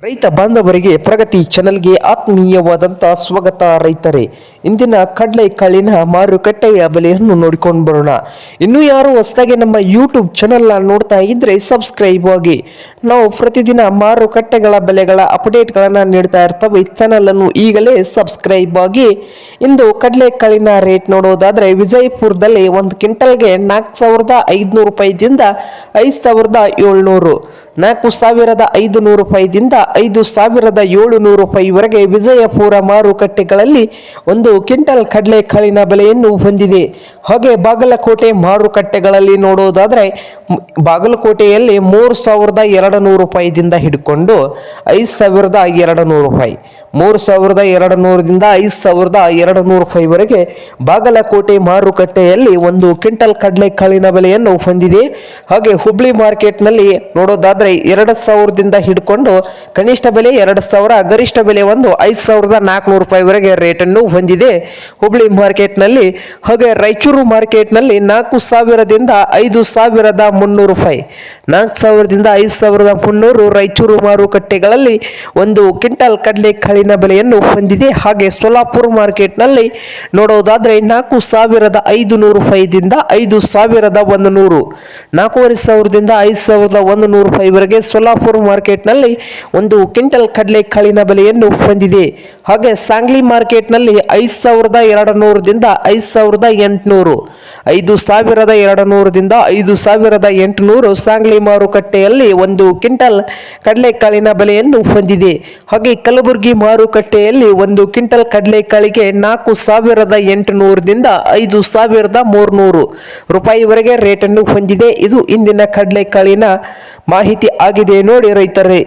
ರೈತ ಬಾಂಧವರಿಗೆ ಪ್ರಗತಿ ಚಾನೆಲ್ಗೆ ಆತ್ಮೀಯವಾದಂಥ ಸ್ವಾಗತ. ರೈತರೇ, ಇಂದಿನ ಕಡಲೆಕಾಳಿನ ಮಾರುಕಟ್ಟೆಯ ಬೆಲೆಯನ್ನು ನೋಡಿಕೊಂಡು ಬರೋಣ. ಇನ್ನೂ ಯಾರು ಹೊಸದಾಗಿ ನಮ್ಮ ಯೂಟ್ಯೂಬ್ ಚಾನೆಲ್ನ ನೋಡ್ತಾ ಇದ್ರೆ ಸಬ್ಸ್ಕ್ರೈಬ್ ಆಗಿ. ನಾವು ಪ್ರತಿದಿನ ಮಾರುಕಟ್ಟೆಗಳ ಬೆಲೆಗಳ ಅಪ್ಡೇಟ್ಗಳನ್ನು ನೀಡ್ತಾ ಇರ್ತವೆ. ಚಾನಲ್ ಅನ್ನು ಈಗಲೇ ಸಬ್ಸ್ಕ್ರೈಬ್ ಆಗಿ. ಇಂದು ಕಡಲೆಕಾಳಿನ ರೇಟ್ ನೋಡೋದಾದ್ರೆ ವಿಜಯಪುರದಲ್ಲಿ ಒಂದು ಕ್ವಿಂಟಲ್ಗೆ 4,500 ರೂಪಾಯಿದಿಂದ 5,700, 4,500 ರೂಪಾಯಿದಿಂದ 5,700 ರೂಪಾಯಿವರೆಗೆ ವಿಜಯಪುರ ಮಾರುಕಟ್ಟೆಗಳಲ್ಲಿ ಒಂದು ಕ್ವಿಂಟಲ್ ಕಡಲೆಕಾಳಿನ ಬೆಲೆಯನ್ನು ಹೊಂದಿದೆ. ಹಾಗೆ ಬಾಗಲಕೋಟೆ ಮಾರುಕಟ್ಟೆಗಳಲ್ಲಿ ನೋಡೋದಾದ್ರೆ ಬಾಗಲಕೋಟೆಯಲ್ಲಿ 3,200 ರೂಪಾಯಿದಿಂದ ಹಿಡ್ಕೊಂಡು 5,200 ರೂಪಾಯಿ, 3,200ದಿಂದ 5,200 ರೂಪಾಯಿವರೆಗೆ ಬಾಗಲಕೋಟೆ ಮಾರುಕಟ್ಟೆಯಲ್ಲಿ ಒಂದು ಕ್ವಿಂಟಲ್ ಕಡಲೆಕಾಳಿನ ಬೆಲೆಯನ್ನು ಹೊಂದಿದೆ. ಹಾಗೆ ಹುಬ್ಳಿ ಮಾರ್ಕೆಟ್ನಲ್ಲಿ ನೋಡೋದಾದ್ರೆ 2,000ದಿಂದ ಹಿಡ್ಕೊಂಡು ಕನಿಷ್ಠ ಬೆಲೆ 2,000, ಗರಿಷ್ಠ ಬೆಲೆ 5,400 ರೂಪಾಯಿವರೆಗೆ ರೇಟನ್ನು ಹೊಂದಿದೆ ಹುಬ್ಳಿ ಮಾರ್ಕೆಟ್ನಲ್ಲಿ. ಹಾಗೆ ರಾಯಚೂರು ಮಾರ್ಕೆಟ್ನಲ್ಲಿ 4,000ದಿಂದ 5,300 ರೂಪಾಯಿ, 4,000ದಿಂದ 5,300 ರಾಯಚೂರು ಮಾರುಕಟ್ಟೆಗಳಲ್ಲಿ ಒಂದು ಕ್ವಿಂಟಲ್ ಕಡಲೆಕಾಳಿನ ಬೆಲೆಯನ್ನು ಹೊಂದಿದೆ. ಹಾಗೆ ಸೋಲಾಪುರ ಮಾರ್ಕೆಟ್ನಲ್ಲಿ ನೋಡೋದಾದ್ರೆ 4,500 ರೂಪಾಯಿದಿಂದ 5,100, 4,500ದಿಂದ 5,100 ರೂಪಾಯಿವರೆಗೆ ಸೋಲಾಪುರ ಮಾರ್ಕೆಟ್ನಲ್ಲಿ ಒಂದು ಕ್ವಿಂಟಲ್ ಕಡಲೆಕಾಳಿನ ಬೆಲೆಯನ್ನು ಹೊಂದಿದೆ. ಹಾಗೆ ಸಾಂಗ್ಲಿ ಮಾರ್ಕೆಟ್ನಲ್ಲಿ 5,200ದಿಂದ 5,800, 5,200ದಿಂದ 5,800 ಸಾಂಗ್ಲಿ ಮಾರುಕಟ್ಟೆಯಲ್ಲಿ ಒಂದು ಕ್ವಿಂಟಲ್ ಕಡಲೆಕಾಳಿನ ಬೆಲೆಯನ್ನು ಹೊಂದಿದೆ. ಹಾಗೆ ಕಲಬುರಗಿ ಮಾರುಕಟ್ಟೆಯಲ್ಲಿ ಒಂದು ಕ್ವಿಂಟಲ್ ಕಡಲೆಕಾಳಿಗೆ 4,800ದಿಂದ 5,300 ರೂಪಾಯಿವರೆಗೆ ರೇಟನ್ನು ಹೊಂದಿದೆ. ಇದು ಇಂದಿನ ಕಡಲೆಕಾಳಿನ ಮಾಹಿತಿ ಆಗಿದೆ ನೋಡಿ ರೈತರೇ.